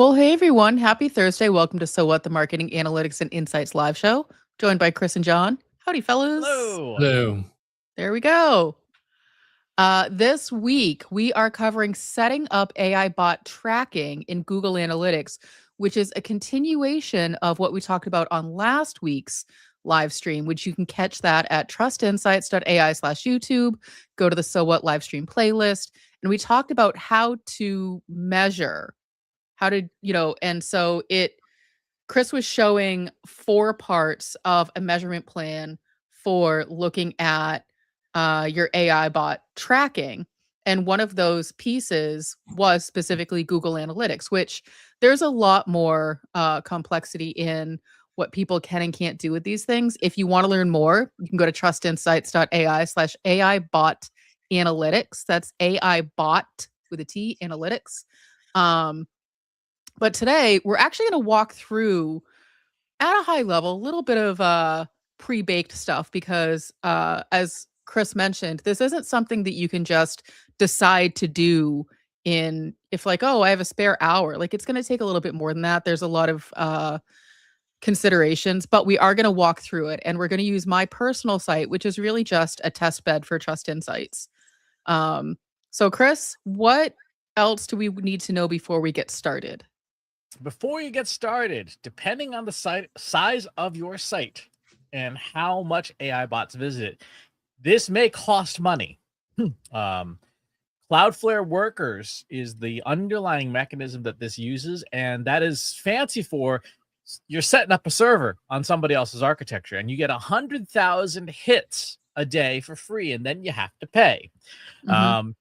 Well, hey everyone, happy Thursday. Welcome to So What, the Marketing Analytics and Insights live show, joined by Chris and John. Howdy, fellas. Hello. Hello. There we go. This week, we are covering setting up AI bot tracking in Google Analytics, which is a continuation of what we talked about on last week's live stream, which you can catch that at trustinsights.ai/YouTube. Go to the So What live stream playlist. And we talked about how to measure, and so Chris was showing 4 parts of a measurement plan for looking at your AI bot tracking. And one of those pieces was specifically Google Analytics, which there's a lot more complexity in what people can and can't do with these things. If you want to learn more, you can go to trustinsights.ai/AI bot analytics. That's AI bot with a T, analytics. But today we're actually going to walk through at a high level, a little bit of pre-baked stuff because as Chris mentioned, this isn't something that you can just decide to do if like, oh, I have a spare hour. Like it's going to take a little bit more than that. There's a lot of considerations, but we are going to walk through it. And we're going to use my personal site, which is really just a test bed for Trust Insights. So Chris, what else do we need to know before we get started? Before you get started, depending on the size of your site and how much AI bots visit it, this may cost money. Cloudflare workers is the underlying mechanism that this uses, and that is fancy for you're setting up a server on somebody else's architecture, and you get 100,000 hits a day for free, and then you have to pay. Mhm.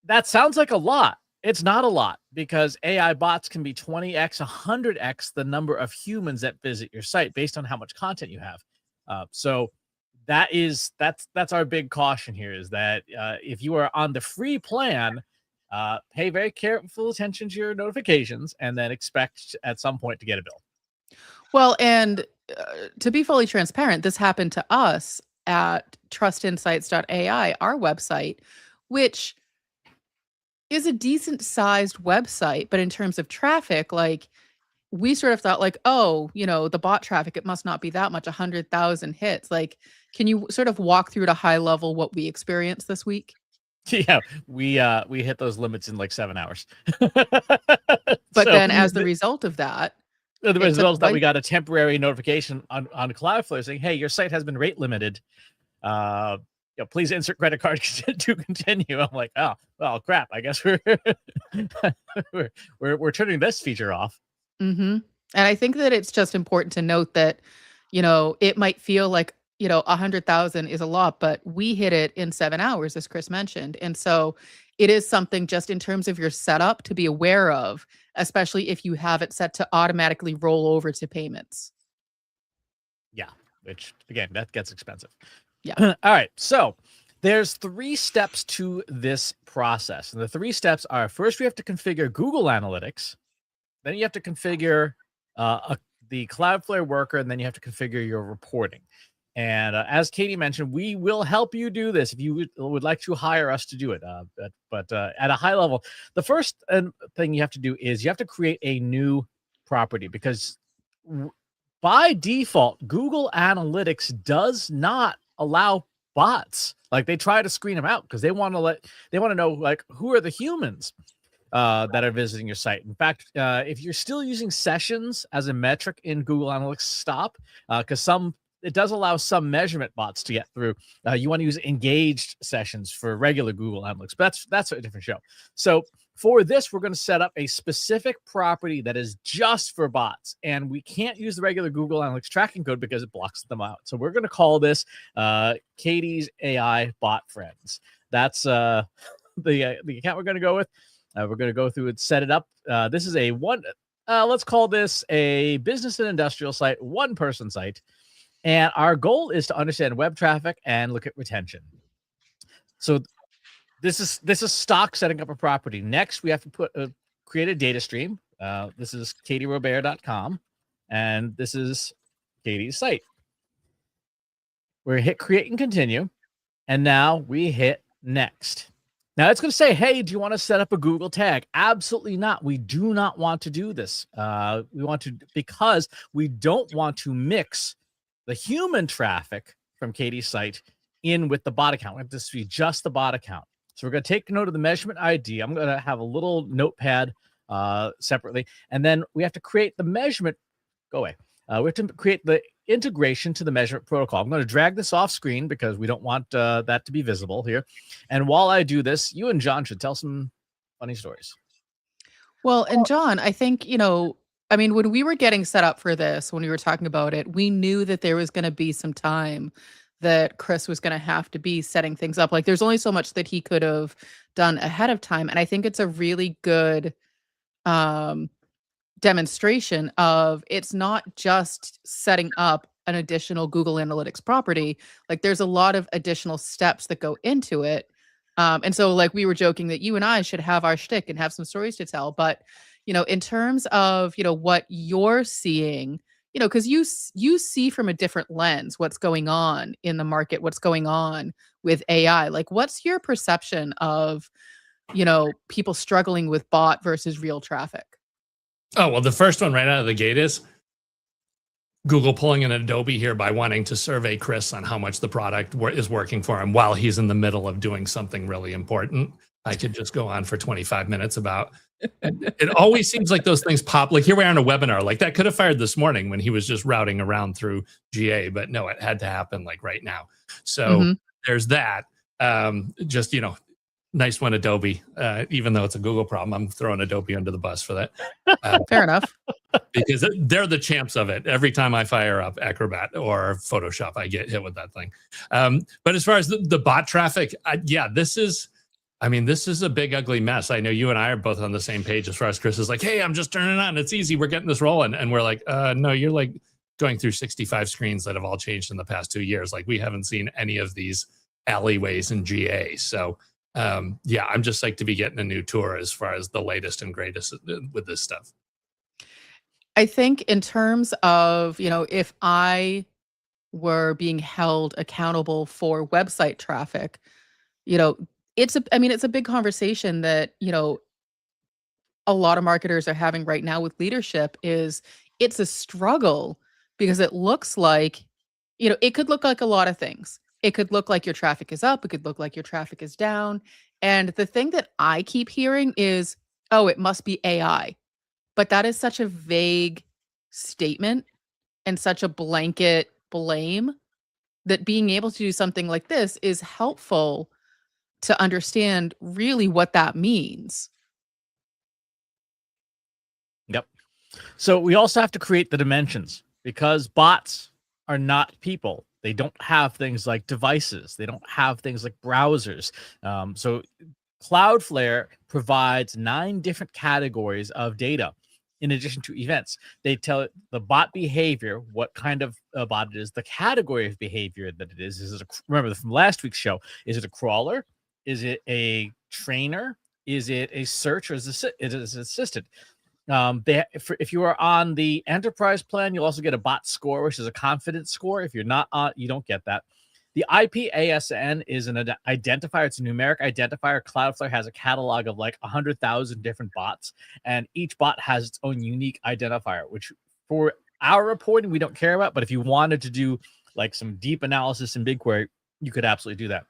That sounds like a lot. It's not a lot because AI bots can be 20x, 100x the number of humans that visit your site based on how much content you have. So that's our big caution here is that if you are on the free plan, pay very careful attention to your notifications and then expect at some point to get a bill. Well, and to be fully transparent, this happened to us at trustinsights.ai, our website, which is a decent sized website, but in terms of traffic, like we sort of thought like, oh, the bot traffic, it must not be that much, 100,000 hits. Like, can you sort of walk through at a high level what we experienced this week? Yeah, we hit those limits in like 7 hours. But then as the result of that, the result is that we got a temporary notification on Cloudflare saying, hey, your site has been rate limited. Please insert credit card to continue. I'm like, oh, well, crap. I guess we're turning this feature off. Mm-hmm. And I think that it's just important to note that, it might feel like, 100,000 is a lot, but we hit it in 7 hours, as Chris mentioned. And so it is something just in terms of your setup to be aware of, especially if you have it set to automatically roll over to payments. Yeah, which again, that gets expensive. Yeah. All right. So there's 3 steps to this process. And the 3 steps are first, we have to configure Google Analytics. Then you have to configure the Cloudflare worker, and then you have to configure your reporting. And as Katie mentioned, we will help you do this if you would like to hire us to do it. But at a high level, the first thing you have to do is you have to create a new property because by default, Google Analytics does not allow bots. Like they try to screen them out because they want to know like who are the humans that are visiting your site. In fact, if you're still using sessions as a metric in Google Analytics, stop because it does allow some measurement bots to get through. You want to use engaged sessions for regular Google Analytics, but that's a different show. So for this, we're going to set up a specific property that is just for bots, and we can't use the regular Google Analytics tracking code because it blocks them out. So we're going to call this Katie's AI Bot Friends. That's the account we're going to go with. We're going to go through and set it up. This is let's call this a business and industrial site, 1-person site. And our goal is to understand web traffic and look at retention. So this is stock setting up a property. Next, we have to create a data stream. This is katierobert.com, and this is Katie's site. We hit create and continue, and now we hit next. Now it's going to say, hey, do you want to set up a Google tag? Absolutely not. We do not want to do this. We want to, because we don't want to mix the human traffic from Katie's site in with the bot account. We have this to be just the bot account. So we're going to take note of the measurement ID. I'm going to have a little notepad separately. And then we have to create the measurement. Go away. We have to create the integration to the measurement protocol. I'm going to drag this off screen because we don't want that to be visible here. And while I do this, you and John should tell some funny stories. Well, and John, I think, I mean, when we were getting set up for this, when we were talking about it, we knew that there was going to be some time that Chris was going to have to be setting things up. Like, there's only so much that he could have done ahead of time. And I think it's a really good demonstration of, it's not just setting up an additional Google Analytics property. Like, there's a lot of additional steps that go into it. And so, like, we were joking that you and I should have our shtick and have some stories to tell. But, in terms of, what you're seeing, because you see from a different lens what's going on in the market, what's going on with AI. Like, what's your perception of, people struggling with bot versus real traffic? Oh, well, the first one right out of the gate is Google pulling an Adobe here by wanting to survey Chris on how much the product is working for him while he's in the middle of doing something really important. I could just go on for 25 minutes about it. Always seems like those things pop. Like, here we are in a webinar. Like, that could have fired this morning when he was just routing around through GA, but no, it had to happen like right now. So there's that. Just, nice one, Adobe. Even though it's a Google problem, I'm throwing Adobe under the bus for that. Fair enough. Because they're the champs of it. Every time I fire up Acrobat or Photoshop, I get hit with that thing. But as far as the bot traffic, this is a big, ugly mess. I know you and I are both on the same page as far as Chris is like, hey, I'm just turning it on. It's easy. We're getting this rolling. And we're like, no, you're like going through 65 screens that have all changed in the past 2 years. Like, we haven't seen any of these alleyways in GA. So I'm just like to be getting a new tour as far as the latest and greatest with this stuff. I think in terms of, if I were being held accountable for website traffic, it's a big conversation that, a lot of marketers are having right now with leadership. It's a struggle because it looks like, it could look like a lot of things. It could look like your traffic is up. It could look like your traffic is down. And the thing that I keep hearing is, oh, it must be AI. But that is such a vague statement and such a blanket blame that being able to do something like this is helpful to understand really what that means. Yep. So we also have to create the dimensions, because bots are not people. They don't have things like devices. They don't have things like browsers. So Cloudflare provides 9 different categories of data in addition to events. They tell the bot behavior, what kind of bot it is, the category of behavior that it is. Remember from last week's show, is it a crawler? Is it a trainer? Is it a search, or is it an assistant? If you are on the enterprise plan, you'll also get a bot score, which is a confidence score. If you're not on, you don't get that. The IPASN is an identifier. It's a numeric identifier. Cloudflare has a catalog of like 100,000 different bots, and each bot has its own unique identifier, which for our reporting, we don't care about. But if you wanted to do like some deep analysis in BigQuery, you could absolutely do that.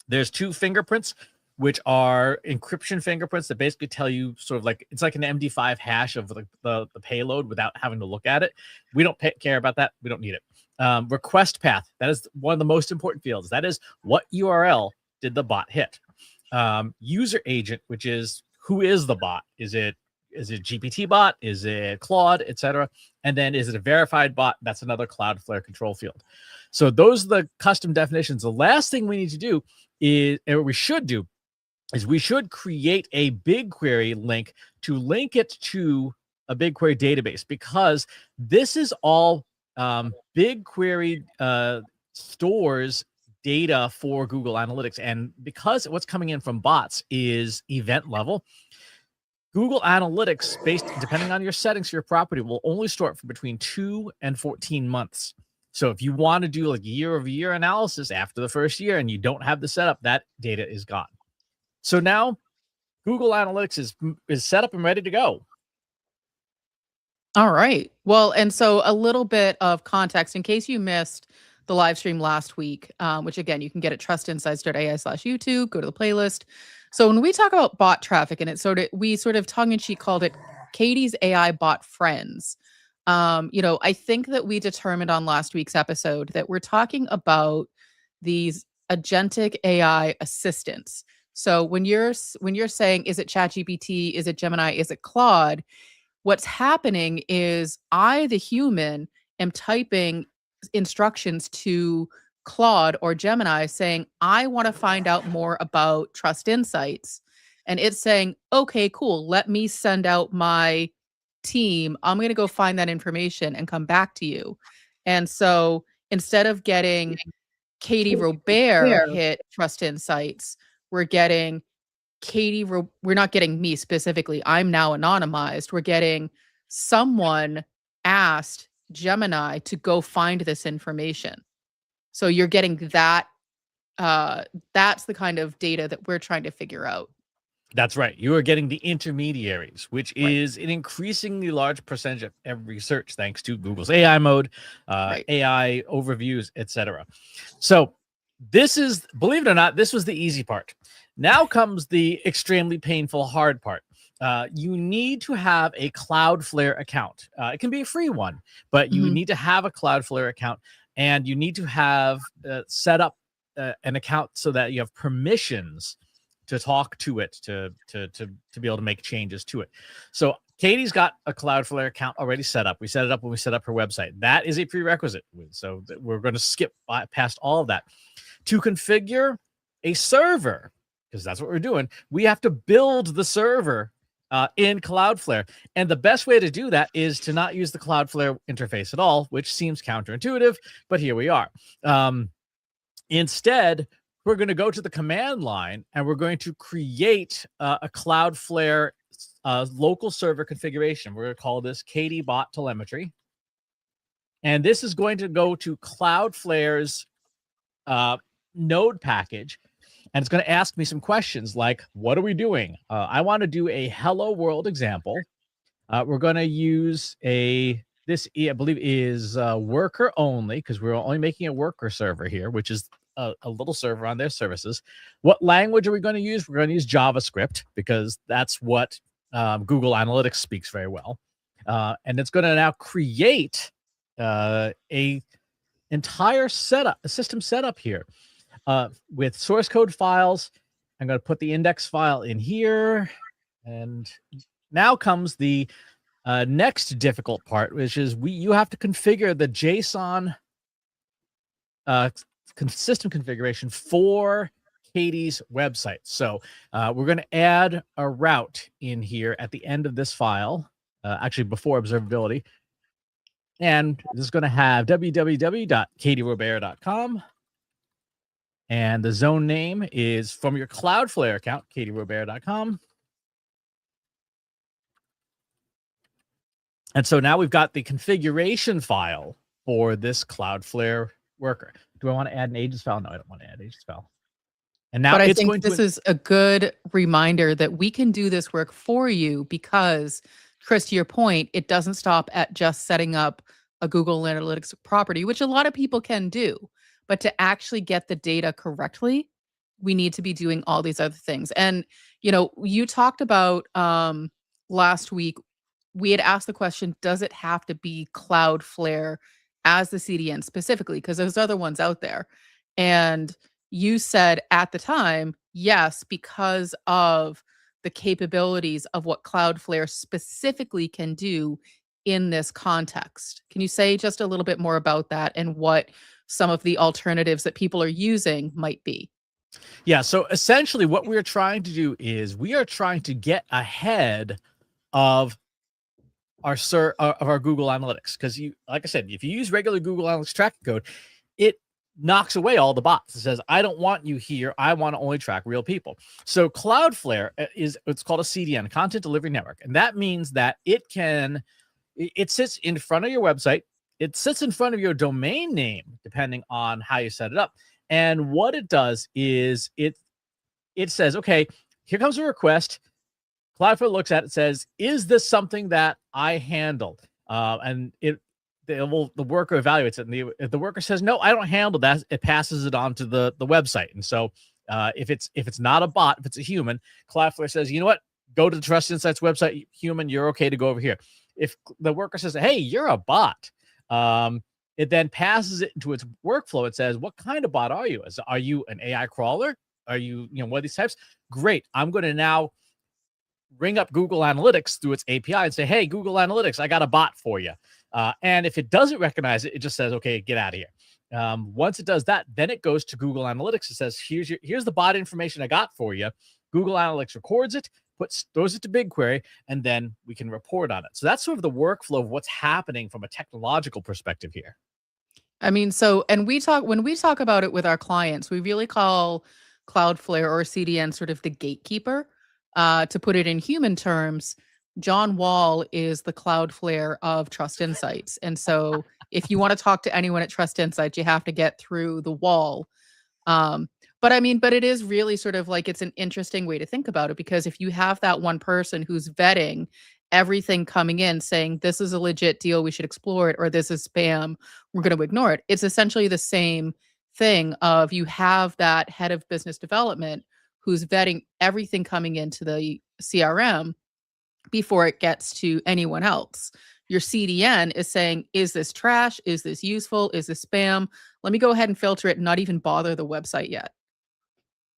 There's 2 fingerprints, which are encryption fingerprints that basically tell you sort of like, it's like an MD5 hash of the payload without having to look at it. We don't care about that. We don't need it. Request path, that is one of the most important fields. That is, what URL did the bot hit? User agent, which is, who is the bot? Is it GPT bot? Is it Claude, etc.? And then, is it a verified bot? That's another Cloudflare control field. So those are the custom definitions. The last thing we need to do is, or we should do, is we should create a BigQuery link to link it to a BigQuery database, because this is all BigQuery stores data for Google Analytics. And because what's coming in from bots is event level, Google Analytics, depending on your settings for your property, will only store it for between 2 and 14 months. So if you want to do like year-over-year analysis after the first year and you don't have the setup, that data is gone. So now Google Analytics is set up and ready to go. All right. Well, and so a little bit of context in case you missed the live stream last week, which again, you can get at trustinsights.ai/YouTube, go to the playlist. So when we talk about bot traffic, and we sort of tongue in cheek called it Katie's AI bot friends. I think that we determined on last week's episode that we're talking about these agentic AI assistants. So when you're saying, is it ChatGPT, is it Gemini, is it Claude? What's happening is I, the human, am typing instructions to Claude or Gemini saying, I want to find out more about Trust Insights. And it's saying, okay, cool. Let me send out my team. I'm going to go find that information and come back to you. And so instead of getting Katie Robert hit Trust Insights, we're getting we're not getting me specifically. I'm now anonymized. We're getting someone asked Gemini to go find this information. So you're getting that. That's the kind of data that we're trying to figure out. That's right. You are getting the intermediaries, which Right. is an increasingly large percentage of every search, thanks to Google's AI mode, Right. AI overviews, etc. So this is, believe it or not, this was the easy part. Now comes the extremely painful hard part. You need to have a Cloudflare account. It can be a free one, but you need to have a Cloudflare account, and you need to have set up an account so that you have permissions to talk to it, to be able to make changes to it. So Katie's got a Cloudflare account already set up. We set it up when we set up her website. That is a prerequisite. So we're going to skip past all of that. To configure a server, because that's what we're doing, we have to build the server in Cloudflare. And the best way to do that is to not use the Cloudflare interface at all, which seems counterintuitive, but here we are. Instead, we're going to go to the command line and we're going to create a Cloudflare local server configuration. We're going to call this Katie Bot Telemetry. And this is going to go to Cloudflare's node package, and it's going to ask me some questions like, what are we doing? I want to do a hello world example. We're going to use this I believe is worker only, because we're only making a worker server here, which is a little server on their services. What language are we going to use? We're going to use JavaScript, because that's what Google Analytics speaks very well. And it's going to now create a entire system setup here with source code files. I'm going to put the index file in here. And now comes the next difficult part, which is you have to configure the JSON system configuration for Katie's website. So we're going to add a route in here at the end of this file, actually before observability. And this is going to have www.katierobert.com. And the zone name is from your Cloudflare account, katierobert.com. And so now we've got the configuration file for this Cloudflare worker. Do I want to add an agents file? No, I don't want to add agents file. And now But I it's think going this to is a good reminder that we can do this work for you because, Chris, to your point, it doesn't stop at just setting up a Google Analytics property, which a lot of people can do. But to actually get the data correctly, we need to be doing all these other things. And, you talked about last week, we had asked the question, does it have to be Cloudflare as the CDN specifically? Because there's other ones out there. And you said at the time, yes, because of the capabilities of what Cloudflare specifically can do in this context. Can you say just a little bit more about that and what some of the alternatives that people are using might be? Yeah, so essentially what we're trying to do is we are trying to get ahead of our Google Analytics, because like I said, if you use regular Google Analytics tracking code, it knocks away all the bots. It says, I don't want you here. I want to only track real people. So Cloudflare it's called a CDN, Content Delivery Network. And that means that it sits in front of your website. It sits in front of your domain name, depending on how you set it up. And what it does is it says, okay, here comes a request. Cloudflare looks at it, says, is this something that I handled? And the worker evaluates it. And if the worker says, no, I don't handle that, it passes it on to the website. And so if it's not a bot, if it's a human, Cloudflare says, you know what? Go to the Trust Insights website, human, you're okay to go over here. If the worker says, hey, you're a bot, it then passes it into its workflow. It says, what kind of bot are you? Are you an AI crawler? Are you, one of these types? Great. I'm going to now ring up Google Analytics through its API and say, hey, Google Analytics, I got a bot for you. And if it doesn't recognize it, it just says, okay, get out of here. Once it does that, then it goes to Google Analytics. It says, here's the bot information I got for you. Google Analytics records it, throws it to BigQuery, and then we can report on it. So that's sort of the workflow of what's happening from a technological perspective here. I mean, when we talk about it with our clients, we really call Cloudflare or CDN sort of the gatekeeper. To put it in human terms, John Wall is the Cloudflare of Trust Insights. And so if you want to talk to anyone at Trust Insights, you have to get through the wall. But it is really sort of like, it's an interesting way to think about it, because if you have that one person who's vetting everything coming in saying, this is a legit deal, we should explore it, or this is spam, we're going to ignore it. It's essentially the same thing of, you have that head of business development who's vetting everything coming into the CRM before it gets to anyone else. Your CDN is saying, is this trash? Is this useful? Is this spam? Let me go ahead and filter it and not even bother the website yet.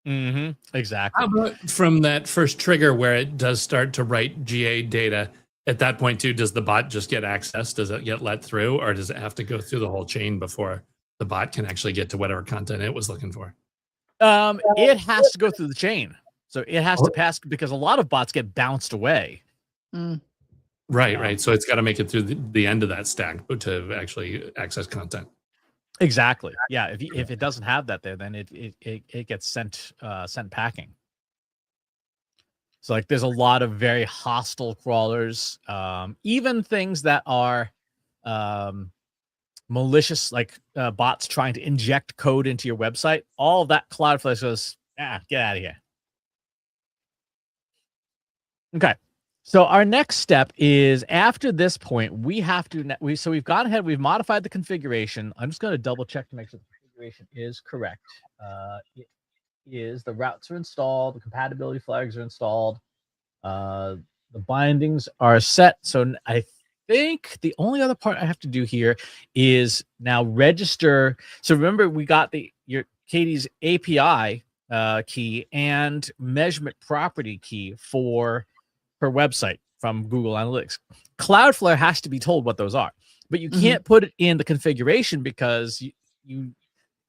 Exactly. How about from that first trigger where it does start to write GA data, at that point too, does the bot just get access? Does it get let through, or does it have to go through the whole chain before the bot can actually get to whatever content it was looking for? It has to go through the chain. So it has to pass, because a lot of bots get bounced away. Right. So it's got to make it through the end of that stack to actually access content. Exactly. Yeah. If it doesn't have that there, then it gets sent packing. So like, there's a lot of very hostile crawlers, even things that are malicious, like bots trying to inject code into your website. All of that, Cloudflare says, get out of here. Okay. So our next step is, after this point, we've gone ahead, we've modified the configuration. I'm just going to double check to make sure the configuration is correct. It is, the routes are installed, the compatibility flags are installed, the bindings are set. So I think the only other part I have to do here is now register. So remember, we got Katie's API key and measurement property key for her website from Google Analytics. Cloudflare has to be told what those are, but you can't put it in the configuration, because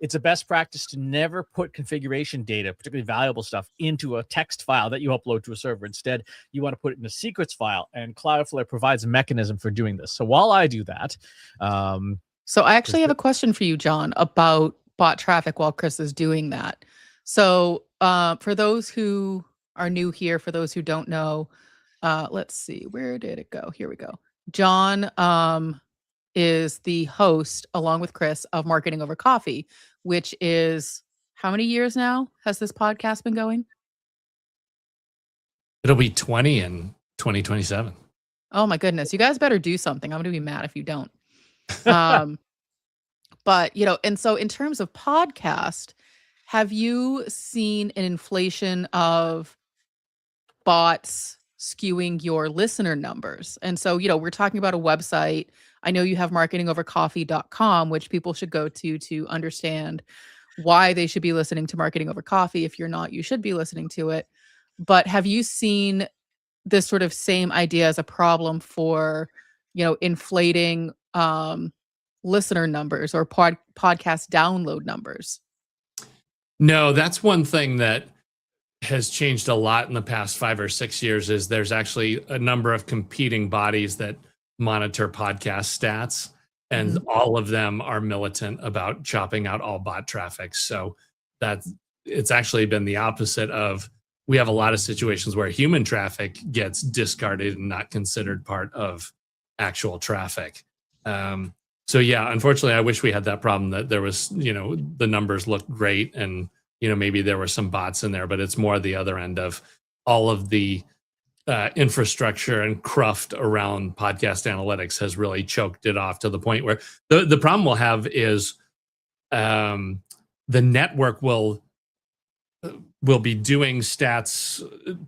it's a best practice to never put configuration data, particularly valuable stuff, into a text file that you upload to a server. Instead, you want to put it in a secrets file, and Cloudflare provides a mechanism for doing this. So while I do that, so I actually have a question for you, John, about bot traffic while Chris is doing that. So for those who are new here, for those who don't know, let's see, where did it go? Here we go. John is the host, along with Chris, of Marketing Over Coffee, which is, how many years now has this podcast been going? It'll be 20 in 2027. Oh my goodness. You guys better do something. I'm going to be mad if you don't. But, and so in terms of podcast, have you seen an inflation of bots skewing your listener numbers? And so, we're talking about a website. I know you have marketingovercoffee.com, which people should go to understand why they should be listening to Marketing Over Coffee. If you're not, you should be listening to it. But have you seen this sort of same idea as a problem for, inflating listener numbers or podcast download numbers? No, that's one thing that has changed a lot in the past 5 or 6 years, is there's actually a number of competing bodies that monitor podcast stats, and all of them are militant about chopping out all bot traffic. So it's actually been the opposite of, we have a lot of situations where human traffic gets discarded and not considered part of actual traffic. So yeah, unfortunately, I wish we had that problem, that there was, the numbers looked great and, maybe there were some bots in there, but it's more the other end of all of the infrastructure and cruft around podcast analytics has really choked it off to the point where the problem we'll have is the network will be doing stats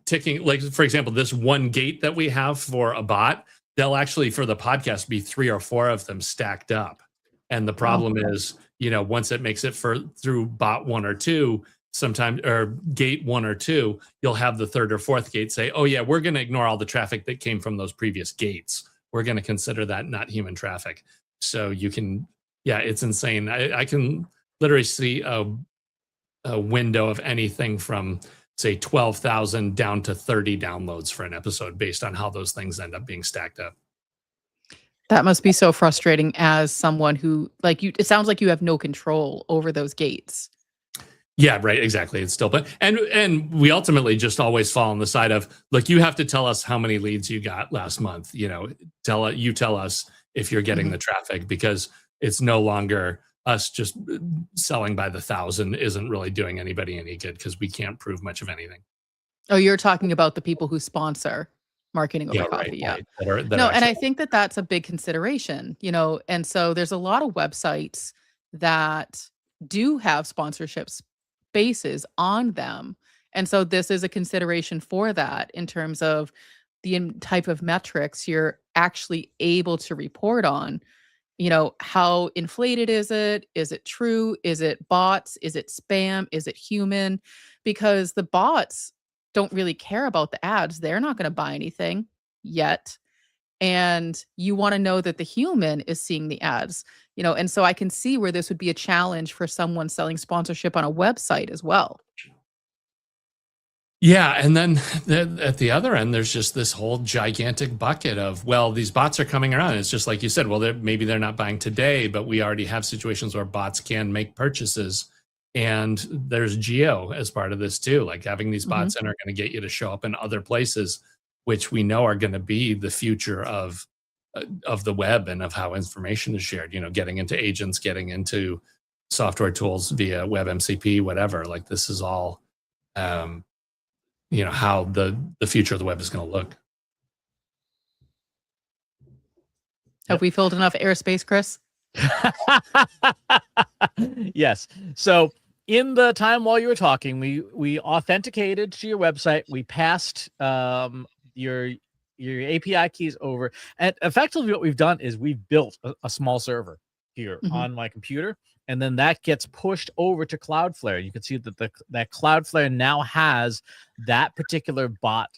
ticking. Like, for example, this one gate that we have for a bot, they'll actually, for the podcast, be 3 or 4 of them stacked up. And the problem is, once it makes it through bot 1 or 2, sometimes, or gate 1 or 2, you'll have the 3rd or 4th gate say, oh yeah, we're going to ignore all the traffic that came from those previous gates. We're going to consider that not human traffic. So you can, it's insane. I can literally see a window of anything from, say, 12,000 down to 30 downloads for an episode based on how those things end up being stacked up. That must be so frustrating as someone who, it sounds like you have no control over those gates. Yeah, right. Exactly. It's still, but and we ultimately just always fall on the side of, look, you have to tell us how many leads you got last month. Tell us if you're getting the traffic, because it's no longer us just selling by the 1,000 isn't really doing anybody any good, because we can't prove much of anything. Oh, you're talking about the people who sponsor Marketing Over Coffee. Right. And I think that that's a big consideration, and so there's a lot of websites that do have sponsorships bases on them. And so this is a consideration for that in terms of the type of metrics you're actually able to report on. How inflated is it? Is it true? Is it bots? Is it spam? Is it human? Because the bots don't really care about the ads. They're not going to buy anything yet. And you want to know that the human is seeing the ads, and so I can see where this would be a challenge for someone selling sponsorship on a website as well. Yeah. And then at the other end, there's just this whole gigantic bucket of, well, these bots are coming around. It's just like you said, well, maybe they're not buying today, but we already have situations where bots can make purchases. And there's geo as part of this too, like having these bots in are going to get you to show up in other places, which we know are going to be the future of the web and of how information is shared, getting into agents, getting into software tools via WebMCP, whatever. Like, this is all, how the future of the web is going to look. Have we filled enough airspace, Chris? Yes. So in the time while you were talking, we authenticated to your website. We passed your API keys over, and effectively what we've done is we've built a small server here on my computer, and then that gets pushed over to Cloudflare. You can see that that Cloudflare now has that particular bot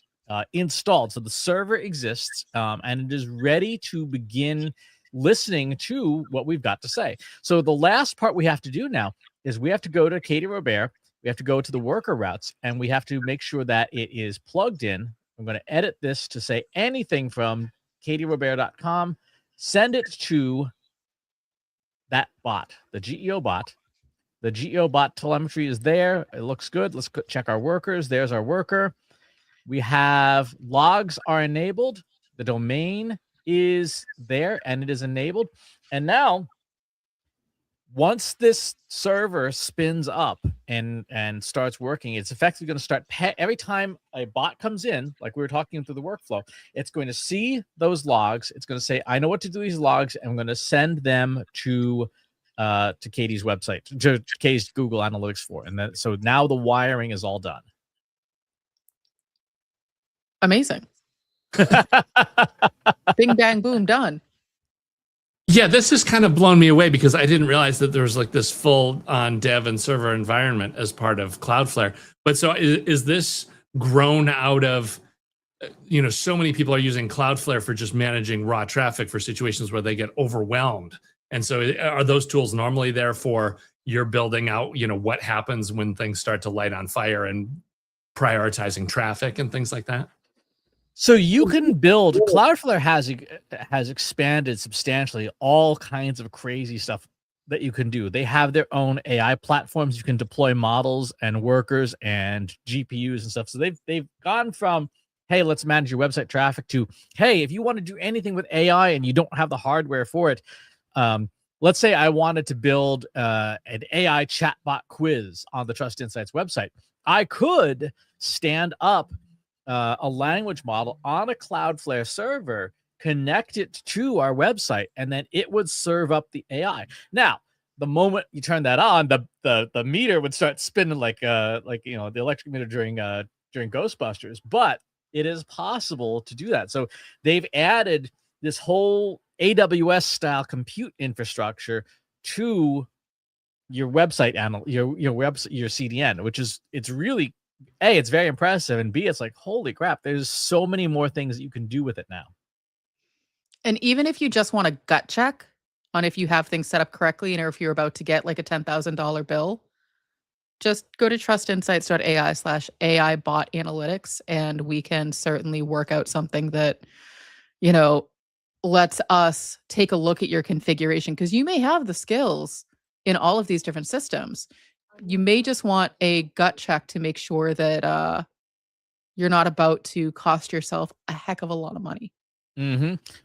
installed. So the server exists, and it is ready to begin listening to what we've got to say. So the last part we have to do now is we have to go to Katie Robert, we have to go to the worker routes, and we have to make sure that it is plugged in. I'm going to edit this to say anything from katierobert.com, send it to that bot, the GEO bot. The GEO bot telemetry is there. It looks good. Let's check our workers. There's our worker. We have logs are enabled. The domain is there and it is enabled. And now, once this server spins up and starts working, it's effectively going to start every time a bot comes in, like we were talking through the workflow, it's going to see those logs. It's going to say, I know what to do with these logs, and I'm going to send them to Katie's website, to Katie's Google Analytics 4. And so now the wiring is all done. Amazing. Bing, bang, boom, done. Yeah, this has kind of blown me away because I didn't realize that there was like this full-on dev and server environment as part of Cloudflare. But so is this grown out of, so many people are using Cloudflare for just managing raw traffic for situations where they get overwhelmed. And so are those tools normally there for you're building out, what happens when things start to light on fire and prioritizing traffic and things like that? So you can build, Cloudflare has expanded substantially all kinds of crazy stuff that you can do. They have their own AI platforms. You can deploy models and workers and GPUs and stuff. So they've gone from, hey, let's manage your website traffic to, hey, if you want to do anything with AI and you don't have the hardware for it, let's say I wanted to build an AI chatbot quiz on the Trust Insights website. I could stand up a language model on a Cloudflare server, connect it to our website, and then it would serve up the AI. Now, the moment you turn that on, the meter would start spinning like the electric meter during Ghostbusters. But it is possible to do that. So they've added this whole AWS style compute infrastructure to your website your CDN, which is, it's really, A, it's very impressive, and B, it's like, holy crap, there's so many more things that you can do with it now. And even if you just want a gut check on if you have things set up correctly, or if you're about to get like a $10,000 bill, just go to trustinsights.ai/AI bot analytics, and we can certainly work out something that, lets us take a look at your configuration, because you may have the skills in all of these different systems. You may just want a gut check to make sure that you're not about to cost yourself a heck of a lot of money.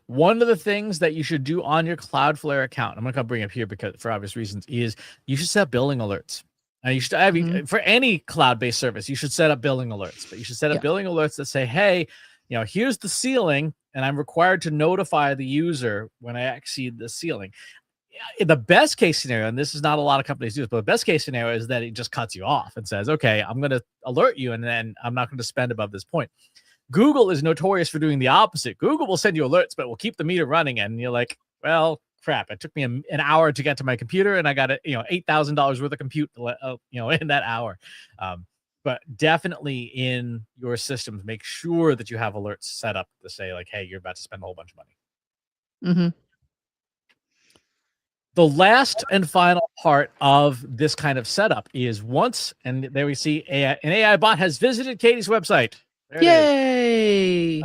One of the things that you should do on your Cloudflare account, I'm going to bring up here because for obvious reasons, is you should set billing alerts. And you should have, for any cloud-based service, you should set up billing alerts. But you should set up billing alerts that say, hey, here's the ceiling, and I'm required to notify the user when I exceed the ceiling. In the best case scenario, and this is not a lot of companies do this, but the best case scenario is that it just cuts you off and says, okay, I'm going to alert you, and then I'm not going to spend above this point. Google is notorious for doing the opposite. Google will send you alerts, but will keep the meter running, and you're like, well, crap, it took me an hour to get to my computer, and I got $8,000 worth of compute in that hour. But definitely in your systems, make sure that you have alerts set up to say, like, hey, you're about to spend a whole bunch of money. The last and final part of this kind of setup is and there we see an AI bot has visited Katie's website. There Yay!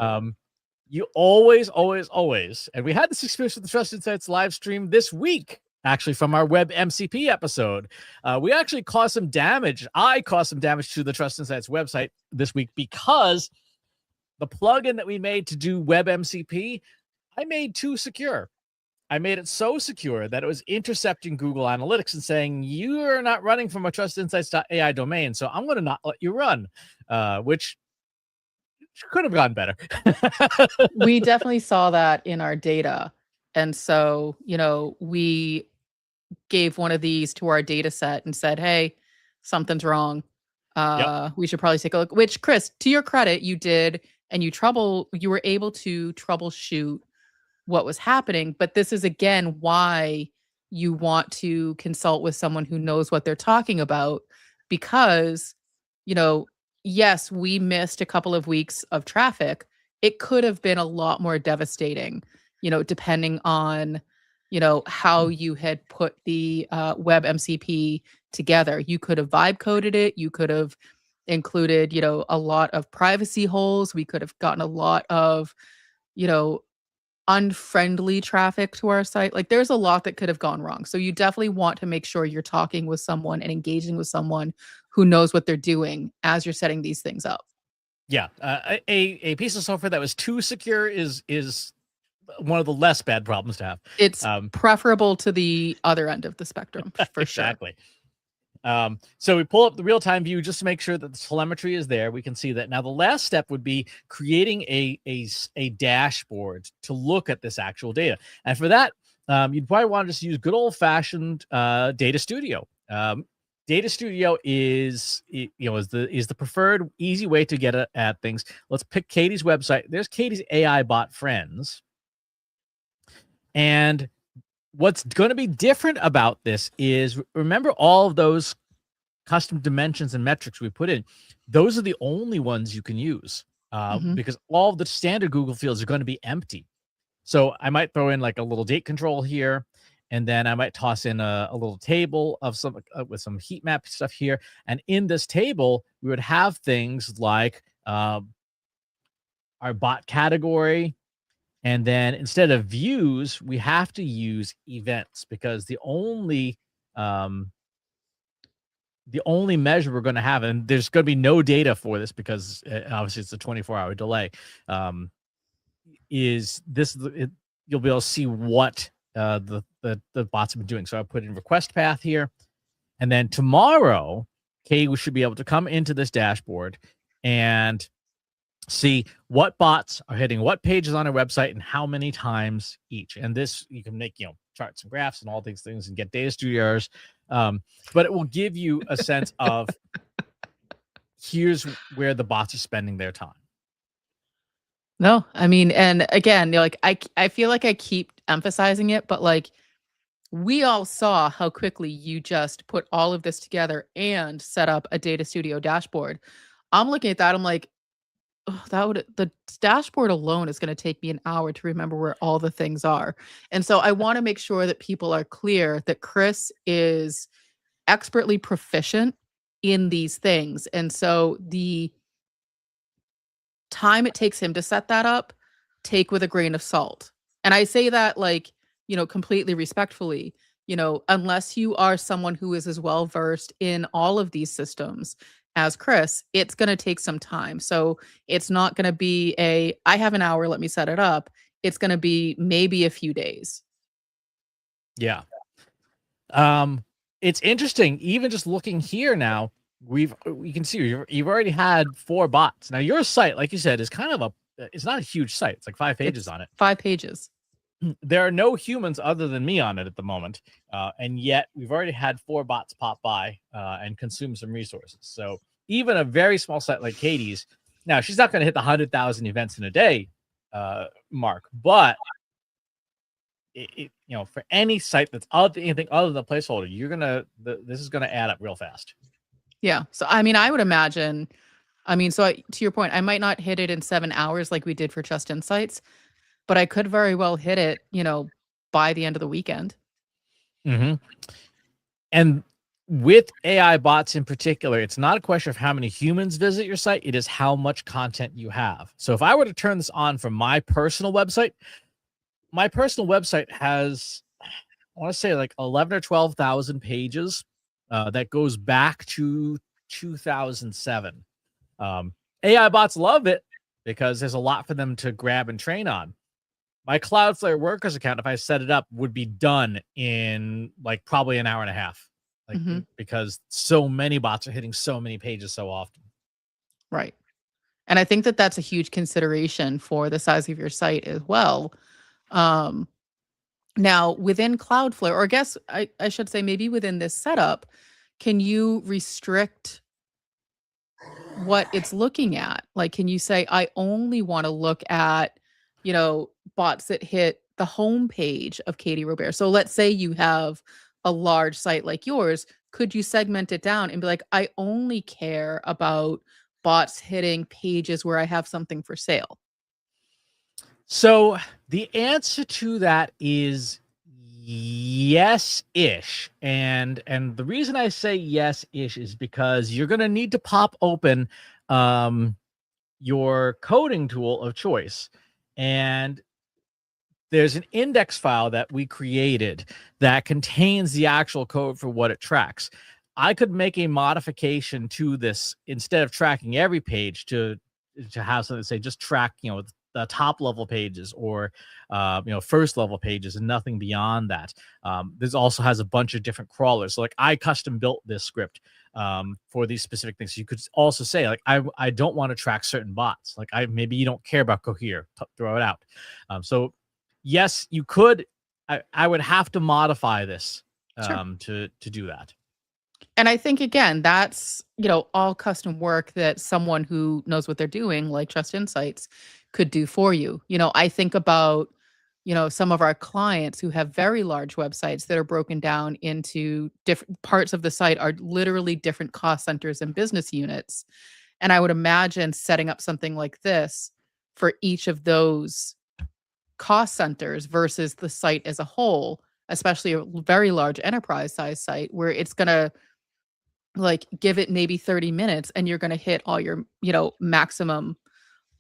You always, and we had this experience with the Trust Insights live stream this week, actually, from our web MCP episode. We actually caused some damage. I caused some damage to the Trust Insights website this week because the plugin that we made to do web MCP, I made too secure. I made it so secure that it was intercepting Google Analytics and saying, you're not running from a trustinsights.ai domain, so I'm going to not let you run, which could have gone better. We definitely saw that in our data. And so, we gave one of these to our data set and said, hey, something's wrong. We should probably take a look, which, Chris, to your credit, you did, and you were able to troubleshoot what was happening. But this is, again, why you want to consult with someone who knows what they're talking about, because, yes, we missed a couple of weeks of traffic. It could have been a lot more devastating, depending on, how you had put the web MCP together. You could have vibe coded it. You could have included, a lot of privacy holes. We could have gotten a lot of, unfriendly traffic to our site. Like, there's a lot that could have gone wrong. So you definitely want to make sure you're talking with someone and engaging with someone who knows what they're doing as you're setting these things up. Yeah. A piece of software that was too secure is one of the less bad problems to have. It's preferable to the other end of the spectrum, for exactly. So we pull up the real-time view just to make sure that the telemetry is there. We can see that. Now, the last step would be creating a dashboard to look at this actual data. And for that, you'd probably want to just use good old-fashioned Data Studio. Data Studio is the preferred easy way to get at things. Let's pick Katie's website. There's Katie's AI bot friends. And what's going to be different about this is, remember all of those custom dimensions and metrics we put in, those are the only ones you can use because all of the standard Google fields are going to be empty. So I might throw in like a little date control here, and then I might toss in a little table of some with some heat map stuff here. And in this table, we would have things like our bot category. And then instead of views, we have to use events, because the only measure we're going to have, and there's going to be no data for this because obviously it's a 24-hour delay, is this. You'll be able to see what the bots have been doing. So I put in request path here, and then tomorrow, Kay should be able to come into this dashboard and see what bots are hitting what pages on our website and how many times each. And this, you can make, charts and graphs and all these things and get data studios. But it will give you a sense of here's where the bots are spending their time. No, I mean, and again, like I feel like I keep emphasizing it, but like we all saw how quickly you just put all of this together and set up a data studio dashboard. I'm looking at that, I'm like, oh, the dashboard alone is going to take me an hour to remember where all the things are. And so I want to make sure that people are clear that Chris is expertly proficient in these things. And so the time it takes him to set that up, take with a grain of salt. And I say that like, completely respectfully, unless you are someone who is as well versed in all of these systems as Chris, it's going to take some time. So it's not going to be I have an hour, let me set it up. It's going to be maybe a few days. Yeah. It's interesting, even just looking here now, we can see you've already had 4 bots. Now your site, like you said, is kind of it's not a huge site. It's like 5 pages on it. 5 pages. There are no humans other than me on it at the moment. And yet we've already had 4 bots pop by and consume some resources. So even a very small site like Katie's, now she's not going to hit the 100,000 events in a day mark, but for any site that's anything other than the placeholder, this is gonna add up real fast. Yeah. So I mean, I would imagine. To your point, I might not hit it in 7 hours like we did for Just Insights, but I could very well hit it, by the end of the weekend. Mm-hmm. And with AI bots in particular, it's not a question of how many humans visit your site; it is how much content you have. So if I were to turn this on from my personal website has, I want to say, like 11 or 12,000 pages that goes back to 2007. AI bots love it because there's a lot for them to grab and train on. My Cloudflare workers account, if I set it up, would be done in like probably an hour and a half, because so many bots are hitting so many pages so often. Right. And I think that that's a huge consideration for the size of your site as well. Now, within Cloudflare, or I guess I should say maybe within this setup, can you restrict what it's looking at? Like, can you say, I only want to look at, bots that hit the home page of Katie Robert? So let's say you have a large site like yours. Could you segment it down and be like, I only care about bots hitting pages where I have something for sale? So the answer to that is yes-ish. And the reason I say yes-ish is because you're going to need to pop open your coding tool of choice. And there's an index file that we created that contains the actual code for what it tracks. I could make a modification to this instead of tracking every page to have something say just track, the top level pages or first level pages and nothing beyond that. This also has a bunch of different crawlers. So like I custom built this script for these specific things. So you could also say like I don't want to track certain bots. Like maybe you don't care about Cohere, throw it out. So yes, you could. I would have to modify this to do that. And I think, again, that's, all custom work that someone who knows what they're doing, like Just Insights, could do for you. I think about, some of our clients who have very large websites that are broken down into different parts of the site are literally different cost centers and business units. And I would imagine setting up something like this for each of those cost centers versus the site as a whole, especially a very large enterprise size site where it's going to like give it maybe 30 minutes and you're going to hit all your, maximum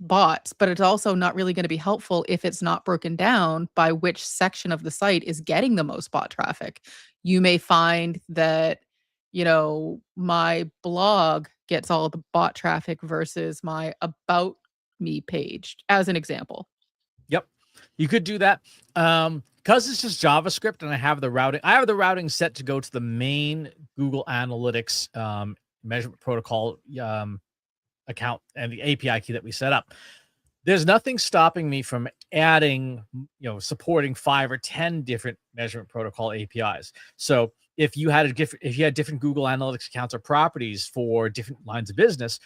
bots, but it's also not really going to be helpful if it's not broken down by which section of the site is getting the most bot traffic. You may find that, my blog gets all the bot traffic versus my about me page, as an example. Yep. You could do that. Because it's just JavaScript and I have the routing set to go to the main Google Analytics measurement protocol account and the API key that we set up. There's nothing stopping me from adding, supporting 5 or 10 different measurement protocol APIs. So if you had different Google Analytics accounts or properties for different lines of business,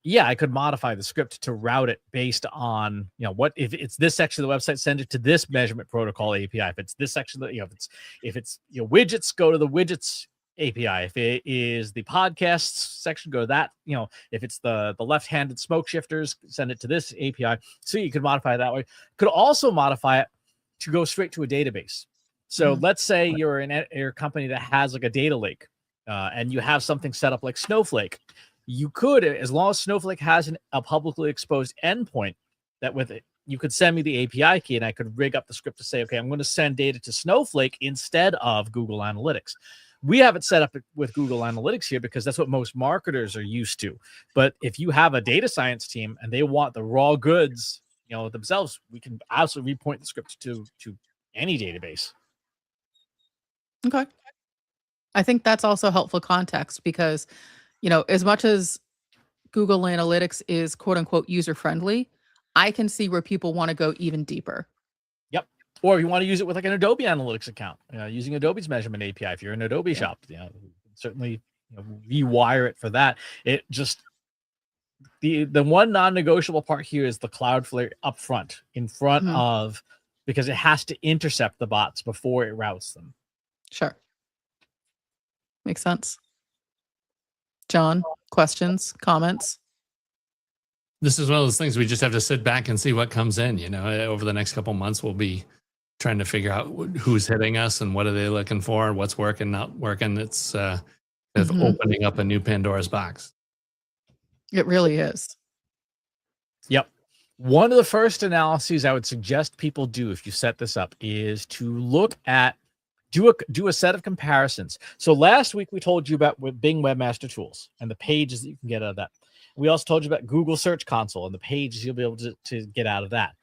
yeah, I could modify the script to route it based on, what if it's this section of the website, send it to this measurement protocol API. If it's this section, if it's widgets, go to the widgets API. If it is the podcasts section, go to that. If it's the left-handed smoke shifters, send it to this API. So you could modify it that way. Could also modify it to go straight to a database. So let's say you're a company that has like a data lake, and you have something set up like Snowflake. You could, as long as Snowflake has a publicly exposed endpoint, that with it, you could send me the API key and I could rig up the script to say, okay, I'm going to send data to Snowflake instead of Google Analytics. We have it set up with Google Analytics here because that's what most marketers are used to. But if you have a data science team and they want the raw goods, themselves, we can absolutely repoint the script to any database. Okay. I think that's also helpful context because, as much as Google Analytics is quote unquote user friendly, I can see where people want to go even deeper. Yep. Or if you want to use it with like an Adobe Analytics account, using Adobe's measurement API. If you're an Adobe shop, certainly rewire it for that. It just the one non-negotiable part here is the Cloudflare upfront in front of, because it has to intercept the bots before it routes them. Sure. Makes sense. John, questions, comments? This is one of those things we just have to sit back and see what comes in. Over the next couple of months, we'll be trying to figure out who's hitting us and what are they looking for, what's working, not working. It's kind of opening up a new Pandora's box. It really is. Yep. One of the first analyses I would suggest people do if you set this up is to look at do a set of comparisons. So last week we told you about Bing Webmaster Tools and the pages that you can get out of that. We also told you about Google Search Console and the pages you'll be able to get out of that.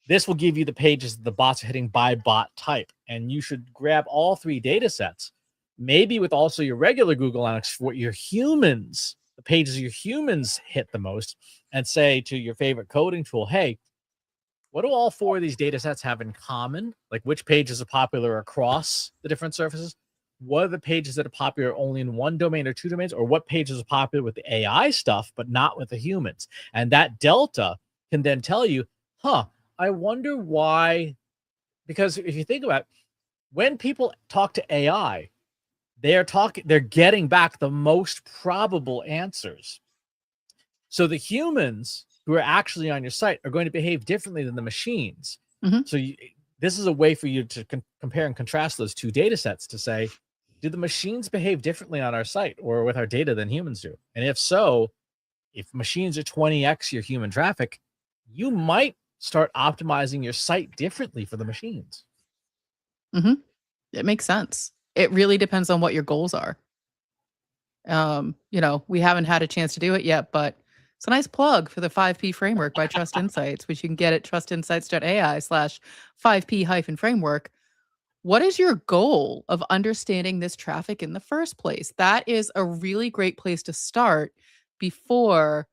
This will give you the pages that the bots are hitting by bot type. And you should grab all 3 data sets, maybe with also your regular Google Analytics for what your humans, the pages your humans hit the most, and say to your favorite coding tool, hey, what do all 4 of these data sets have in common? Like which pages are popular across the different surfaces? What are the pages that are popular only in one domain or 2 domains? Or what pages are popular with the AI stuff, but not with the humans? And that delta can then tell you, I wonder why. Because if you think about it, when people talk to AI, they're getting back the most probable answers. So the humans who are actually on your site are going to behave differently than the machines. So this is a way for you to compare and contrast those 2 data sets to say, do the machines behave differently on our site or with our data than humans do? And if so, if machines are 20x your human traffic, you might start optimizing your site differently for the machines. It makes sense. It really depends on what your goals are. We haven't had a chance to do it yet, but it's a nice plug for the 5P framework by Trust Insights, which you can get at trustinsights.ai/5P-framework. What is your goal of understanding this traffic in the first place? That is a really great place to start before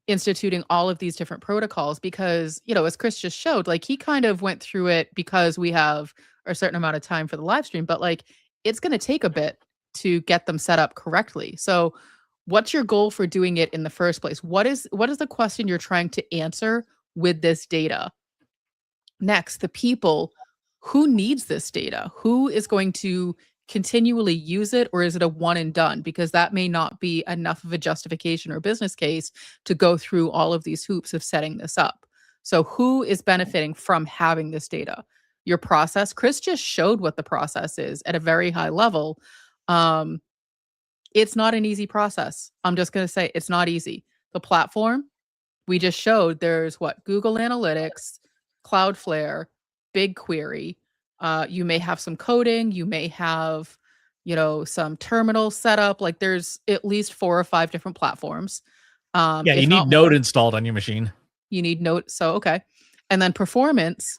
instituting all of these different protocols because, as Chris just showed, like he kind of went through it because we have a certain amount of time for the live stream, but like it's going to take a bit to get them set up correctly. So what's your goal for doing it in the first place? What is the question you're trying to answer with this data? Next, the people who needs this data, who is going to continually use it, or is it a one and done? Because that may not be enough of a justification or business case to go through all of these hoops of setting this up. So who is benefiting from having this data? Your process. Chris just showed what the process is at a very high level. It's not an easy process. I'm just going to say it's not easy. The platform we just showed, there's Google Analytics, Cloudflare, BigQuery. You may have some coding. You may have, some terminal setup. Like there's at least 4 or 5 different platforms. You need Node installed on your machine. You need Node. So, okay. And then performance.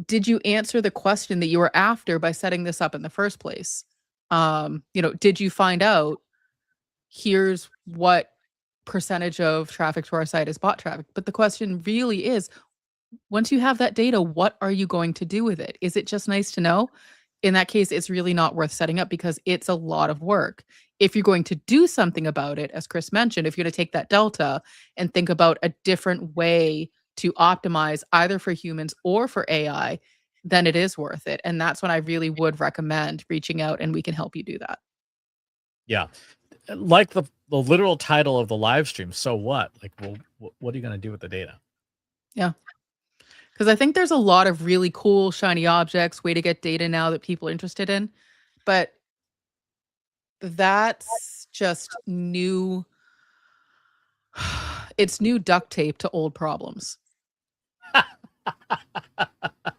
Did you answer the question that you were after by setting this up in the first place? Did you find out here's what percentage of traffic to our site is bot traffic. But the question really is, once you have that data, what are you going to do with it? Is it just nice to know? In that case, it's really not worth setting up because it's a lot of work. If you're going to do something about it, as Chris mentioned, if you're going to take that delta and think about a different way to optimize either for humans or for AI, then it is worth it. And that's when I really would recommend reaching out and we can help you do that. Yeah. Like the literal title of the live stream. So what? Like, well, what are you going to do with the data? Yeah. Because I think there's a lot of really cool, shiny objects, way to get data now that people are interested in. But that's just new. It's new duct tape to old problems,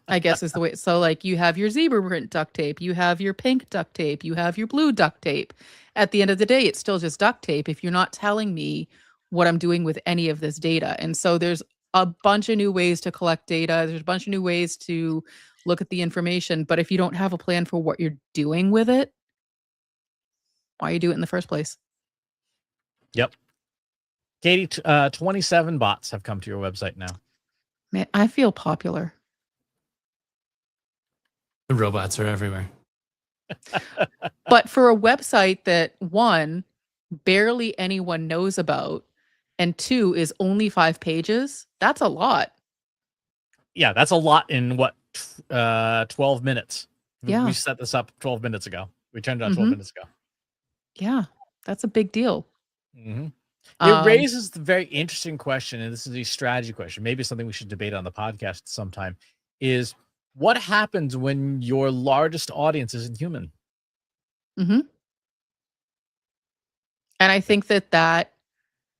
I guess is the way. So like you have your zebra print duct tape, you have your pink duct tape, you have your blue duct tape. At the end of the day, it's still just duct tape if you're not telling me what I'm doing with any of this data. And so there's a bunch of new ways to collect data. There's a bunch of new ways to look at the information. But if you don't have a plan for what you're doing with it, why you do it in the first place? Yep. Katie, 27 bots have come to your website now. Man, I feel popular. The robots are everywhere. But for a website that, one, barely anyone knows about, and two, is only 5 pages, that's a lot. Yeah, that's a lot in what, 12 minutes. Yeah. We set this up 12 minutes ago. We turned it on 12 minutes ago. Yeah, that's a big deal. Mm-hmm. It raises the very interesting question, and this is a strategy question. Maybe something we should debate on the podcast sometime, is what happens when your largest audience isn't human? Mm-hmm. And I think that,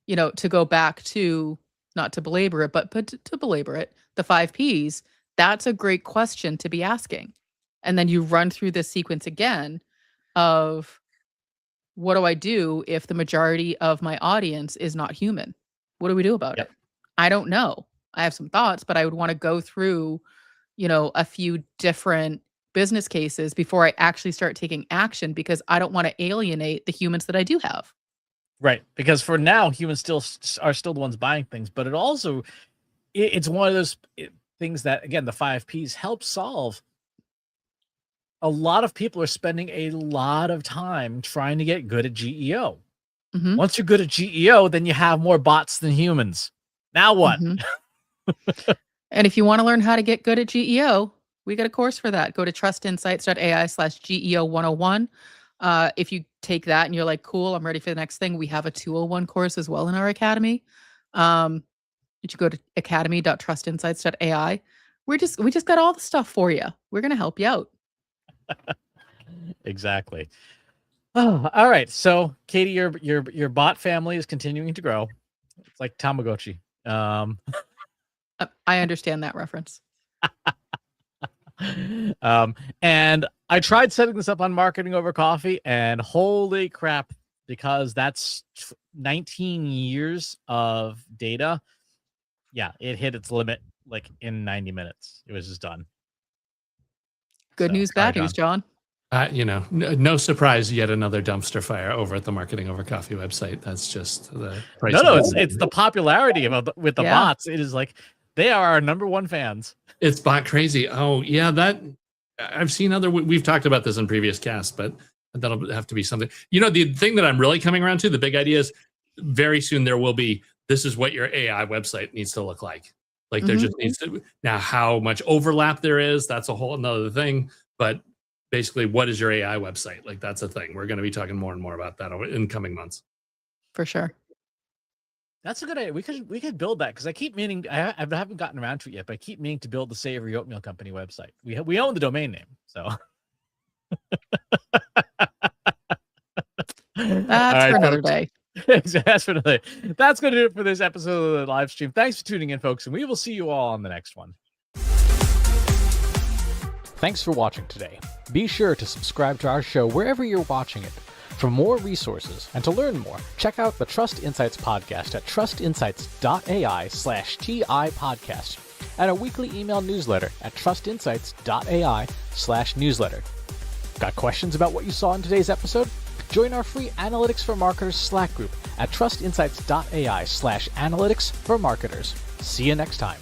you know, to go back to, not to belabor it, but to belabor it, the 5 Ps, that's a great question to be asking. And then you run through this sequence again of, what do I do if the majority of my audience is not human? What do we do about it? I don't know. I have some thoughts, but I would want to go through, you know, a few different business cases before I actually start taking action, because I don't want to alienate the humans that I do have. Right. Because for now, humans are still the ones buying things, but it also, it's one of those things that, again, the 5 Ps help solve. A lot of people are spending a lot of time trying to get good at GEO. Mm-hmm. Once you're good at GEO, then you have more bots than humans. Now what? Mm-hmm. And if you want to learn how to get good at GEO, we got a course for that. Go to trustinsights.ai/GEO 101. If you take that and you're like, cool, I'm ready for the next thing, we have a 201 course as well in our academy. You should go to academy.trustinsights.ai. We just got all the stuff for you. We're going to help you out. Exactly. Oh, all right. So, Katie, your bot family is continuing to grow. It's like Tamagotchi. I understand that reference. And I tried setting this up on Marketing Over Coffee, and holy crap, because that's 19 years of data. Yeah, it hit its limit like in 90 minutes. It was just done. Good news, bad news, John. You know, no surprise, yet another dumpster fire over at the Marketing Over Coffee website. That's just the price. No, it's the popularity with the bots. It is like they are our #1 fans. It's bot crazy. Oh yeah, that I've seen we've talked about this in previous casts, but that'll have to be something. You know, the thing that I'm really coming around to, the big idea is very soon there will be, this is what your AI website needs to look like. Like there just needs to, now how much overlap there is, that's a whole another thing. But basically, what is your AI website? Like that's a thing. We're going to be talking more and more about that in coming months. For sure. That's a good idea. We could build that, because I keep meaning, I haven't gotten around to it yet, but I keep meaning to build the Savory Oatmeal Company website. We own the domain name, so. That's for another day. That's for another day. That's going to do it for this episode of the live stream. Thanks for tuning in, folks, and we will see you all on the next one. Thanks for watching today. Be sure to subscribe to our show wherever you're watching it. For more resources and to learn more, check out the Trust Insights podcast at trustinsights.ai/TI podcast, and a weekly email newsletter at trustinsights.ai/newsletter. Got questions about what you saw in today's episode? Join our free Analytics for Marketers Slack group at trustinsights.ai/analytics for marketers. See you next time.